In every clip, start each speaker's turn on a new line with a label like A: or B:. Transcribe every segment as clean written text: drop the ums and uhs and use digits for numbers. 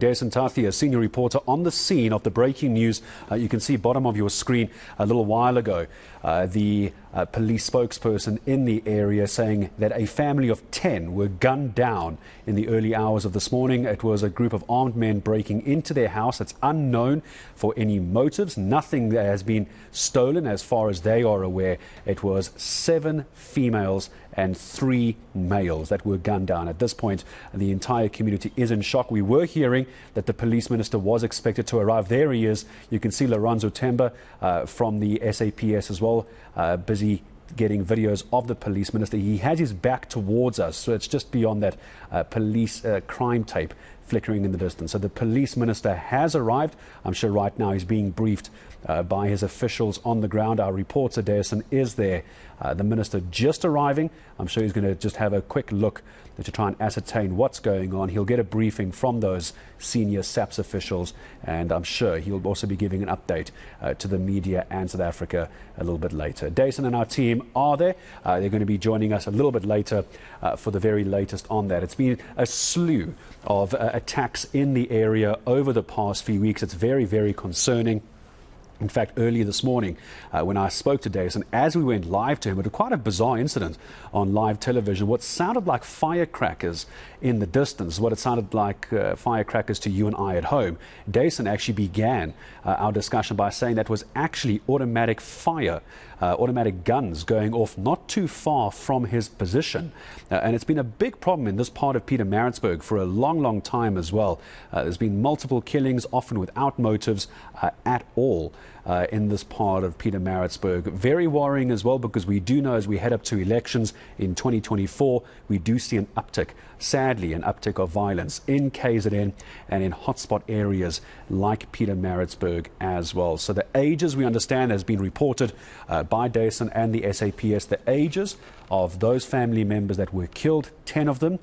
A: Dasen Thathiah, senior reporter on the scene of the breaking news. You can see bottom of your screen a little while ago, the police spokesperson in the area saying that a family of 10 were gunned down in the early hours of this morning. It was a group of armed men breaking into their house. It's unknown for any motives. Nothing has been stolen as far as they are aware. It was 7 females and 3 males that were gunned down. At this point, the entire community is in shock. We were hearing that the police minister was expected to arrive. There he is. You can see Lorenzo Temba from the SAPS as well, busy getting videos of the police minister. He has his back towards us, so it's just beyond that police crime tape flickering in the distance. So the police minister has arrived. I'm sure right now he's being briefed by his officials on the ground. Our reporter Dasen is there. The minister just arriving. I'm sure he's going to just have a quick look to try and ascertain what's going on. He'll get a briefing from those senior SAPS officials, and I'm sure he'll also be giving an update to the media and South Africa a little bit later. Dasen and our team are there. They're going to be joining us a little bit later for the very latest on that. It's been a slew of attacks in the area over the past few weeks. It's very, very concerning. In fact, earlier this morning, when I spoke to Dasen, as we went live to him, it was quite a bizarre incident on live television. What sounded like firecrackers in the distance, what it sounded like firecrackers to you and I at home. Dasen actually began our discussion by saying that was actually automatic fire, automatic guns going off not too far from his position. And it's been a big problem in this part of Pietermaritzburg for a long, long time as well. There's been multiple killings, often without motives at all. In this part of Pietermaritzburg. Very worrying as well, because we do know as we head up to elections in 2024, we do see an uptick, sadly, an uptick of violence in KZN and in hotspot areas like Pietermaritzburg as well. So the ages, we understand, has been reported by Dasen and the SAPS, the ages of those family members that were killed, 10 of them,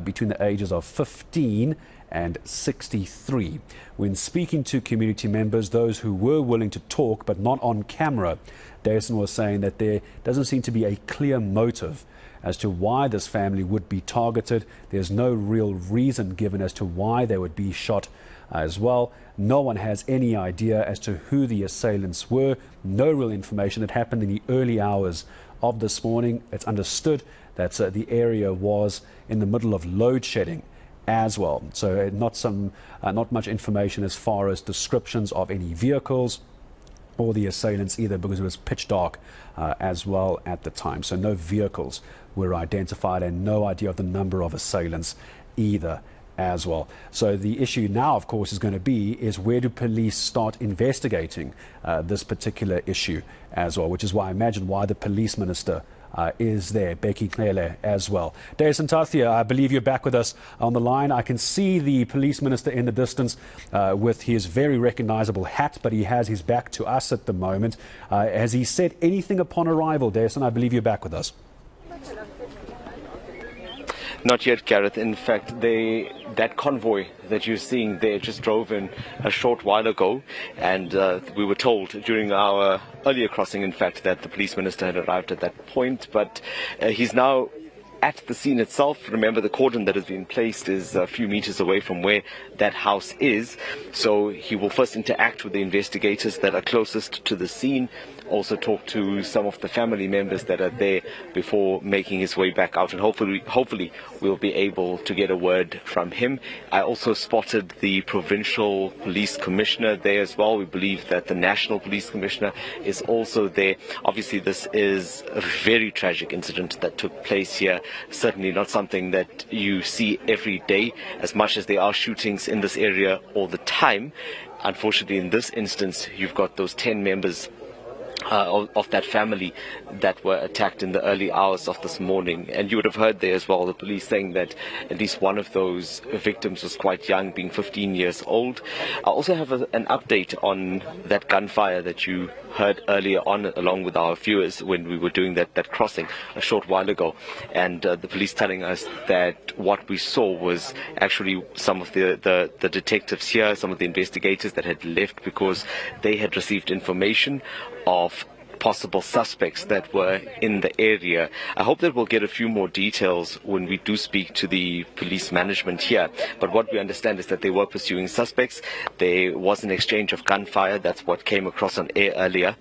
A: between the ages of 15 and 63. When speaking to community members, those who were willing to talk but not on camera, Dasen was saying that there doesn't seem to be a clear motive as to why this family would be targeted. There's no real reason given as to why they would be shot as well. No one has any idea as to who the assailants were. No real information. It happened in the early hours of this morning. It's understood that the area was in the middle of load shedding as well. So not much information as far as descriptions of any vehicles or the assailants either, because it was pitch dark as well at the time. So no vehicles were identified and no idea of the number of assailants either as well. So the issue now, of course, is going to be where do police start investigating this particular issue as well, which is why I imagine why the police minister is there, Becky Klele, as well. Dasen Thathiah, I believe you're back with us on the line. I can see the police minister in the distance with his very recognizable hat, but he has his back to us at the moment. Has he said anything upon arrival, Dasen? I believe you're back with us.
B: Not yet, Gareth. In fact, that convoy that you're seeing there just drove in a short while ago, and we were told during our earlier crossing, in fact, that the police minister had arrived at that point, but he's now at the scene itself. Remember, the cordon that has been placed is a few meters away from where that house is, so he will first interact with the investigators that are closest to the scene, also talk to some of the family members that are there before making his way back out, and hopefully we'll be able to get a word from him. I also spotted the provincial police commissioner there as well. We believe that the national police commissioner is also there. Obviously, this is a very tragic incident that took place here. Certainly not something that you see every day, as much as there are shootings in this area all the time. Unfortunately, in this instance, you've got those 10 members of that family that were attacked in the early hours of this morning. And you would have heard there as well the police saying that at least one of those victims was quite young, being 15 years old. I also have an update on that gunfire that you heard earlier on, along with our viewers, when we were doing that crossing a short while ago. And the police telling us that what we saw was actually some of the detectives here, some of the investigators that had left because they had received information of possible suspects that were in the area. I hope that we'll get a few more details when we do speak to the police management here. But what we understand is that they were pursuing suspects. There was an exchange of gunfire. That's what came across on air earlier.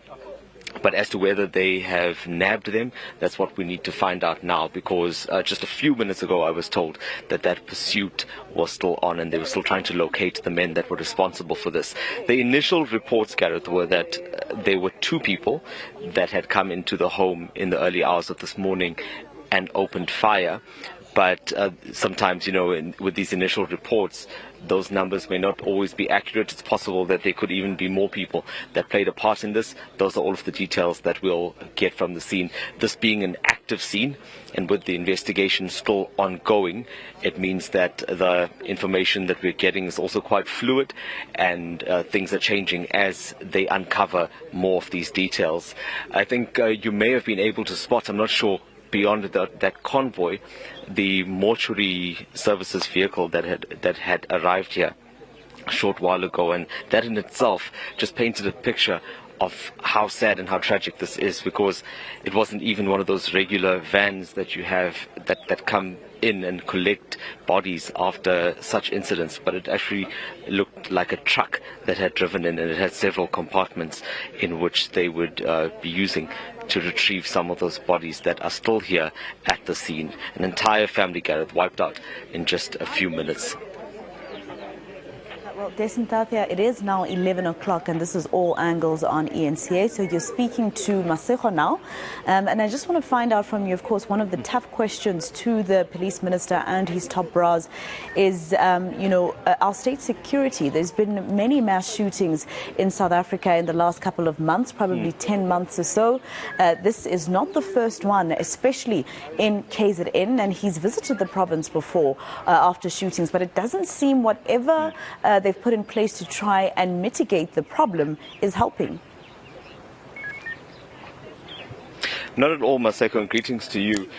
B: But as to whether they have nabbed them, that's what we need to find out now, because just a few minutes ago I was told that that pursuit was still on and they were still trying to locate the men that were responsible for this. The initial reports, Gareth, were that there were 2 people that had come into the home in the early hours of this morning and opened fire. But sometimes, with these initial reports, those numbers may not always be accurate. It's possible that there could even be more people that played a part in this. Those are all of the details that we'll get from the scene. This being an active scene, and with the investigation still ongoing, it means that the information that we're getting is also quite fluid, and things are changing as they uncover more of these details. I think you may have been able to spot, I'm not sure, beyond that convoy, the mortuary services vehicle that had arrived here a short while ago, and that in itself just painted a picture of how sad and how tragic this is, because it wasn't even one of those regular vans that you have that come in and collect bodies after such incidents, but it actually looked like a truck that had driven in, and it had several compartments in which they would be using to retrieve some of those bodies that are still here at the scene. An entire family, Gareth, wiped out in just a few minutes.
C: Well, Dasen Thathiah, it is now 11 o'clock and this is All Angles on eNCA. So you're speaking to Masego now. And I just want to find out from you, of course, one of the tough questions to the police minister and his top brass is, our state security. There's been many mass shootings in South Africa in the last couple of months, probably 10 months or so. This is not the first one, especially in KZN. And he's visited the province before after shootings, but it doesn't seem whatever they've put in place to try and mitigate the problem is helping.
B: Not at all, Maseko, and greetings to you.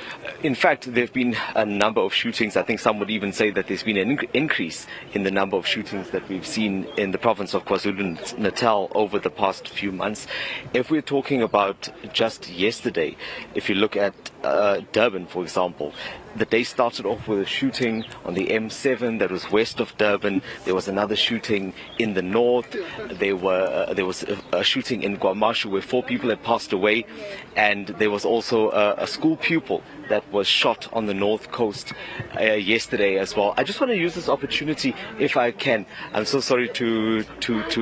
B: In fact, there have been a number of shootings. I think some would even say that there's been an increase in the number of shootings that we've seen in the province of KwaZulu-Natal over the past few months. If we're talking about just yesterday, if you look at Durban, for example, the day started off with a shooting on the M7 that was west of Durban. There was another shooting in the north. There was a shooting in Guamashu where 4 people had passed away, and there was also a school pupil that was shot on the north coast yesterday as well. I just want to use this opportunity, if I can. I'm so sorry to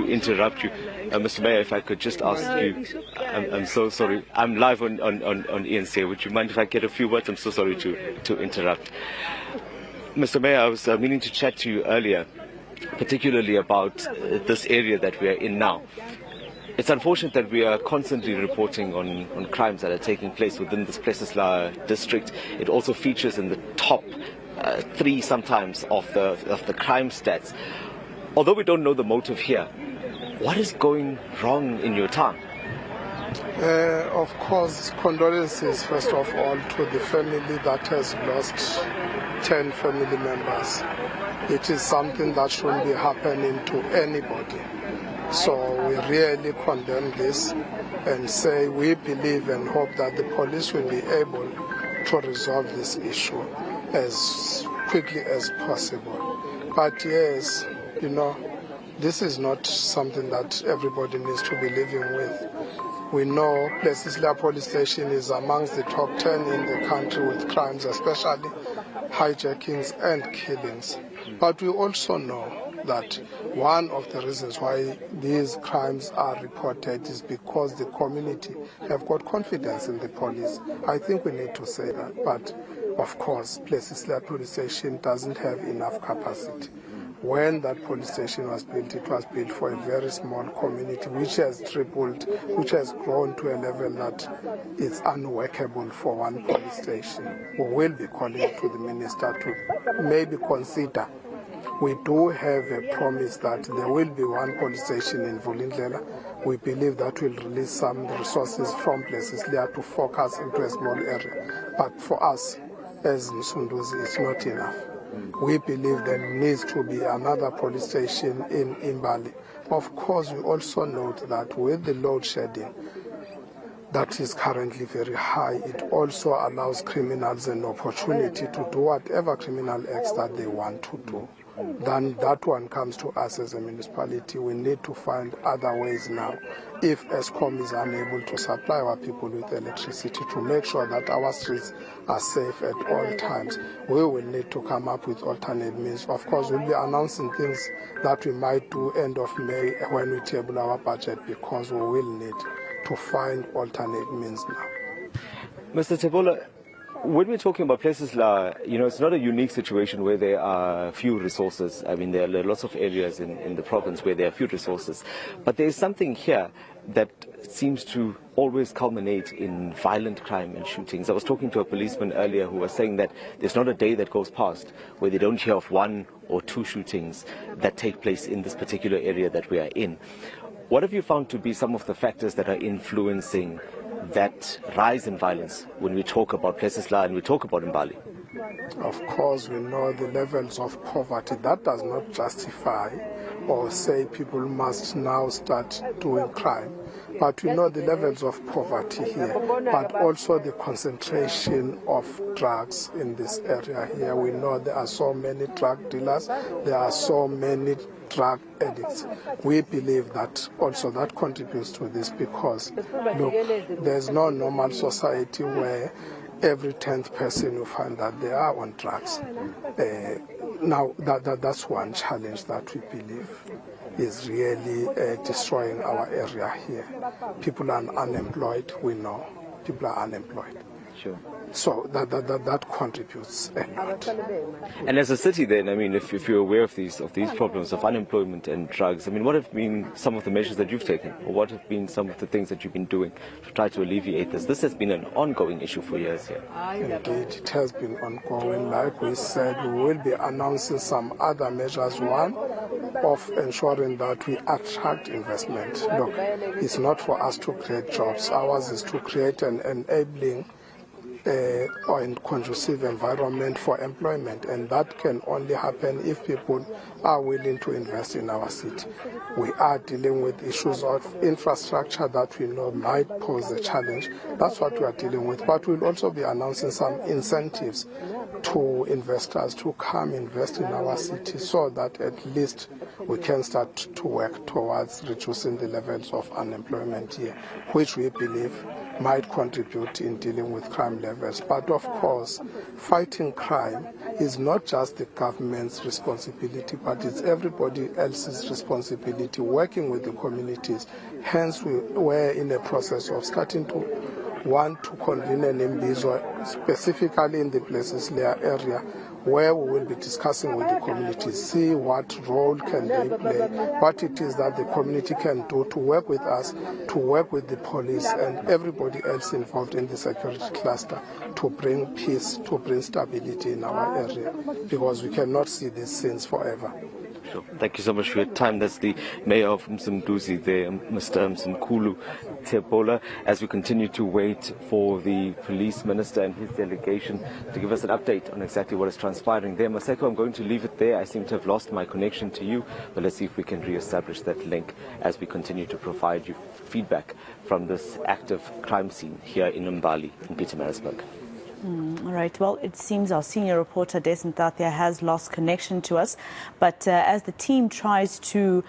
B: interrupt you, Mr. Mayor. If I could just ask you, I'm so sorry. I'm live on eNCA. Would you mind if I get a few words? I'm so sorry to interrupt. Mr. Mayor, I was meaning to chat to you earlier, particularly about this area that we are in now. It's unfortunate that we are constantly reporting on crimes that are taking place within this Plesisla district. It also features in the top 3 sometimes of the crime stats. Although we don't know the motive here, what is going wrong in your town?
D: Of course, condolences first of all to the family that has lost 10 family members. It is something that shouldn't be happening to anybody. So we really condemn this and say we believe and hope that the police will be able to resolve this issue as quickly as possible. But yes, this is not something that everybody needs to be living with. We know Plesisla police station is amongst the top 10 in the country with crimes, especially hijackings and killings. But we also know that one of the reasons why these crimes are reported is because the community have got confidence in the police. I think we need to say that. But of course, Plesisla police station doesn't have enough capacity. When that police station was built, it was built for a very small community, which has tripled, which has grown to a level that it's unworkable for one police station. We will be calling to the minister to maybe consider. We do have a promise that there will be one police station in Vulindlela. We believe that will release some resources from Plesisla to focus into a small area. But for us, as Msunduzi, it's not enough. We believe there needs to be another police station in Mbali. Of course, we also note that with the load shedding, that is currently very high. It also allows criminals an opportunity to do whatever criminal acts that they want to do. Then that one comes to us as a municipality. We need to find other ways now. If ESCOM is unable to supply our people with electricity to make sure that our streets are safe at all times, we will need to come up with alternate means. Of course, we'll be announcing things that we might do end of May when we table our budget, because we will need to find alternate means now.
B: Mr. Tebola, when we're talking about places like, it's not a unique situation where there are few resources. I mean, there are lots of areas in the province where there are few resources. But there is something here that seems to always culminate in violent crime and shootings. I was talking to a policeman earlier who was saying that there's not a day that goes past where they don't hear of 1 or 2 shootings that take place in this particular area that we are in. What have you found to be some of the factors that are influencing that rise in violence when we talk about places like and we talk about Mbali?
D: Of course, we know the levels of poverty. That does not justify or say people must now start doing crime. But we know the levels of poverty here, but also the concentration of drugs in this area here. We know there are so many drug dealers, there are so many drug addicts. We believe that also that contributes to this, because look, there's no normal society where every 10th person you find that they are on drugs. Now that's one challenge that we believe is really destroying our area here. People are unemployed, we know. People are unemployed.
B: Sure.
D: So that contributes a lot.
B: And as a city then, I mean, if you're aware of these problems of unemployment and drugs, I mean, what have been some of the measures that you've taken? Or what have been some of the things that you've been doing to try to alleviate this? This has been an ongoing issue for years here.
D: Indeed, it has been ongoing. Like we said, we will be announcing some other measures. One, of ensuring that we attract investment. Look, it's not for us to create jobs. Ours is to create an enabling or a conducive environment for employment, and that can only happen if people are willing to invest in our city. We are dealing with issues of infrastructure that we know might pose a challenge. That's what we are dealing with, but we'll also be announcing some incentives to investors to come invest in our city, so that at least we can start to work towards reducing the levels of unemployment here, which we believe might contribute in dealing with crime levels. But of course, fighting crime is not just the government's responsibility, but it's everybody else's responsibility, working with the communities. Hence, we were in a process of starting to want to convene an imbizo, specifically in the places layer area, where we will be discussing with the community, see what role can they play, what it is that the community can do to work with us, to work with the police and everybody else involved in the security cluster to bring peace, to bring stability in our area, because we cannot see these scenes forever.
B: Sure. Thank you so much for your time. That's the Mayor of Mzimduzi there, Mr. Mzimkulu Tebola, as we continue to wait for the police minister and his delegation to give us an update on exactly what is transpiring there. Maseko, I'm going to leave it there. I seem to have lost my connection to you, but let's see if we can re-establish that link as we continue to provide you feedback from this active crime scene here in Mbali, in Pietermaritzburg.
C: All right. Well, it seems our senior reporter, Dasen Thathiah, has lost connection to us. But as the team tries to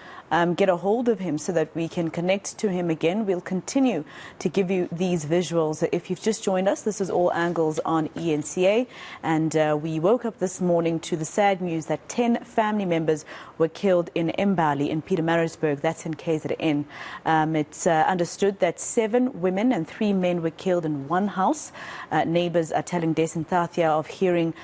C: get a hold of him so that we can connect to him again, we'll continue to give you these visuals. If you've just joined us, this is All Angles on eNCA. And we woke up this morning to the sad news that 10 family members were killed in Mbali in Pietermaritzburg. That's in KZN. It's understood that 7 women and 3 men were killed in one house. Neighbors are telling Dasen Thathiah of hearing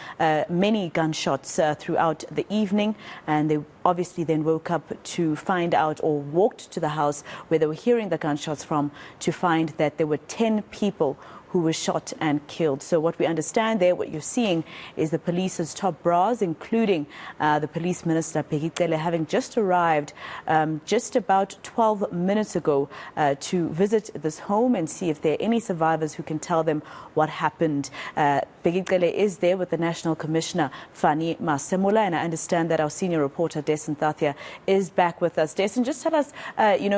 C: many gunshots throughout the evening, and they obviously then woke up to find out, or walked to the house where they were hearing the gunshots from, to find that there were 10 people who were shot and killed. So what we understand there, what you're seeing, is the police's top brass, including the police minister, Pietermaritzburg, having just arrived just about 12 minutes ago to visit this home and see if there are any survivors who can tell them what happened. Pietermaritzburg is there with the National Commissioner, Fani Masemula, and I understand that our senior reporter, Dasen Thathiah, is back with us. Dasen, just tell us,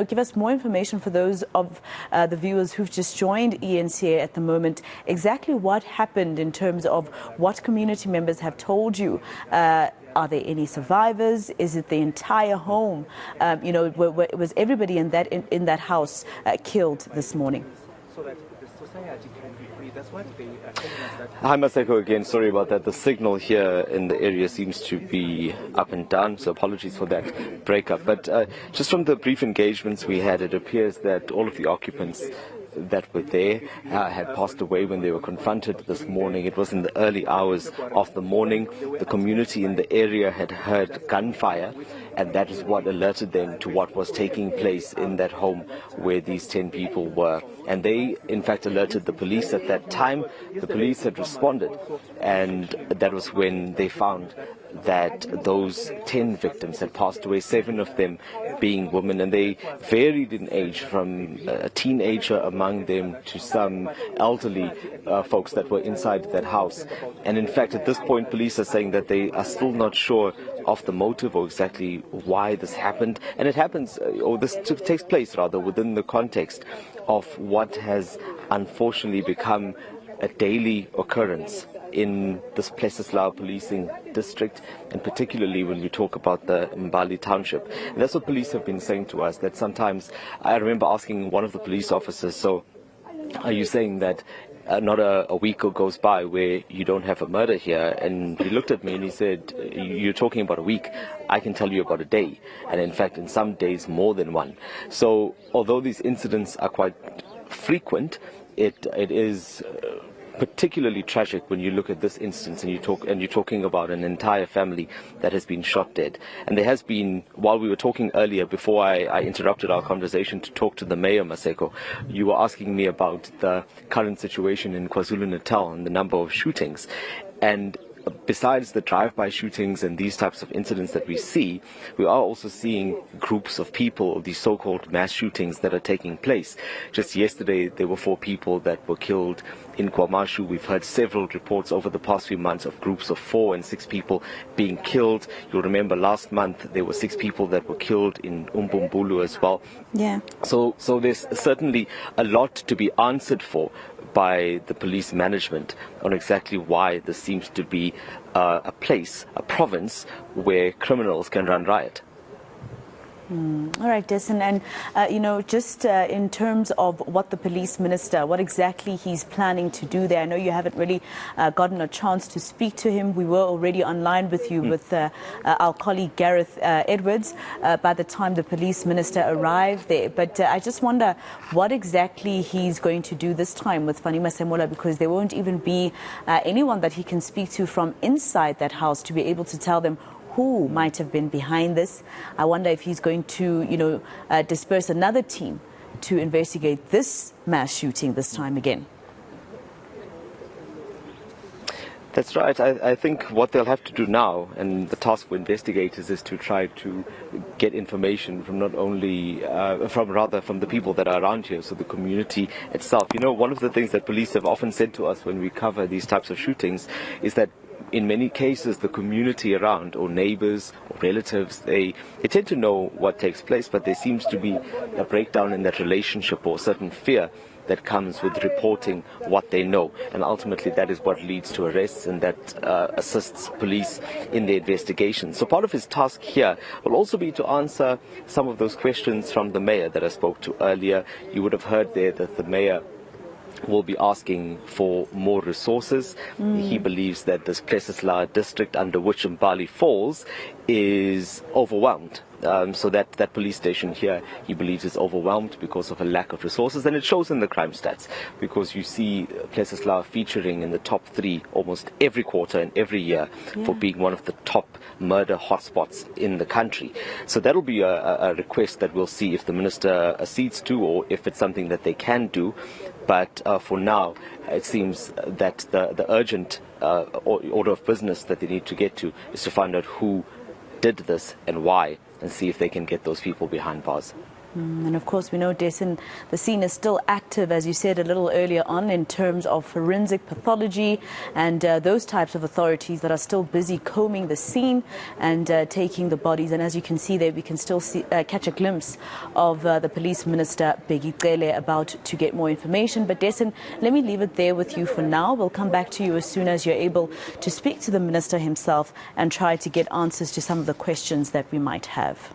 C: give us more information for those of the viewers who've just joined eNCA at the moment, exactly what happened in terms of what community members have told you. Are there any survivors? Is it the entire home? Was everybody in that house killed this morning?
B: Hi, Maseko again. Sorry about that. The signal here in the area seems to be up and down, so apologies for that breakup. But just from the brief engagements we had, it appears that all of the occupants that were there had passed away when they were confronted this morning. It was in the early hours of the morning. The community in the area had heard gunfire, and that is what alerted them to what was taking place in that home where these 10 people were. And they, in fact, alerted the police at that time. The police had responded, and that was when they found that those 10 victims had passed away, 7 of them being women, and they varied in age, from a teenager among them to some elderly folks that were inside that house. And in fact, at this point, police are saying that they are still not sure of the motive or exactly why this happened. And it happens, or this takes place rather, within the context of what has unfortunately become a daily occurrence in this Plesislau policing district, and particularly when we talk about the Mbali township. And that's what police have been saying to us, that sometimes, I remember asking one of the police officers, so are you saying that not a week goes by where you don't have a murder here? And he looked at me and he said, you're talking about a week. I can tell you about a day. And in fact, in some days, more than one. So although these incidents are quite frequent, it is particularly tragic when you look at this instance and you're talking about an entire family that has been shot dead. And there has been, while we were talking earlier, before I interrupted our conversation to talk to the mayor, Maseko, you were asking me about the current situation in KwaZulu-Natal and the number of shootings. And besides the drive-by shootings and these types of incidents that we see, we are also seeing groups of people, these so-called mass shootings that are taking place. Just yesterday, there were 4 people that were killed in KwaMashu. We've heard several reports over the past few months of groups of 4 and 6 people being killed. You'll remember last month there were 6 people that were killed in Umbumbulu as well.
C: Yeah.
B: So there's certainly a lot to be answered for by the police management on exactly why this seems to be a province where criminals can run riot.
C: All right, Dasen, and just in terms of what the police minister, what exactly he's planning to do there. I know you haven't really gotten a chance to speak to him. We were already online with you with our colleague Gareth Edwards by the time the police minister arrived there. But I just wonder what exactly he's going to do this time with Fani Masemola, because there won't even be anyone that he can speak to from inside that house to be able to tell them who might have been behind this. I wonder if he's going to, disperse another team to investigate this mass shooting this time again.
B: That's right. I think what they'll have to do now, and the task for investigators, is to try to get information from not only, from the people that are around here, so the community itself. You know, one of the things that police have often said to us when we cover these types of shootings is that in many cases, the community around, or neighbors, or relatives, they tend to know what takes place, but there seems to be a breakdown in that relationship, or certain fear that comes with reporting what they know. And ultimately, that is what leads to arrests, and that assists police in their investigation. So part of his task here will also be to answer some of those questions from the mayor that I spoke to earlier. You would have heard there that the mayor will be asking for more resources. He believes that this Plesislau district under which Mbali falls is overwhelmed. So that police station here, he believes, is overwhelmed because of a lack of resources, and it shows in the crime stats, because you see Plesislau featuring in the top 3 almost every quarter and every year for being one of the top murder hotspots in the country. So that'll be a request that we'll see if the minister accedes to, or if it's something that they can do. But for now, it seems that the urgent order of business that they need to get to is to find out who did this and why, and see if they can get those people behind bars.
C: And of course, we know, Dasen, the scene is still active, as you said a little earlier on, in terms of forensic pathology and those types of authorities that are still busy combing the scene and taking the bodies. And as you can see there, we can still catch a glimpse of the police minister, Bheki Cele, about to get more information. But Dasen, let me leave it there with you for now. We'll come back to you as soon as you're able to speak to the minister himself and try to get answers to some of the questions that we might have.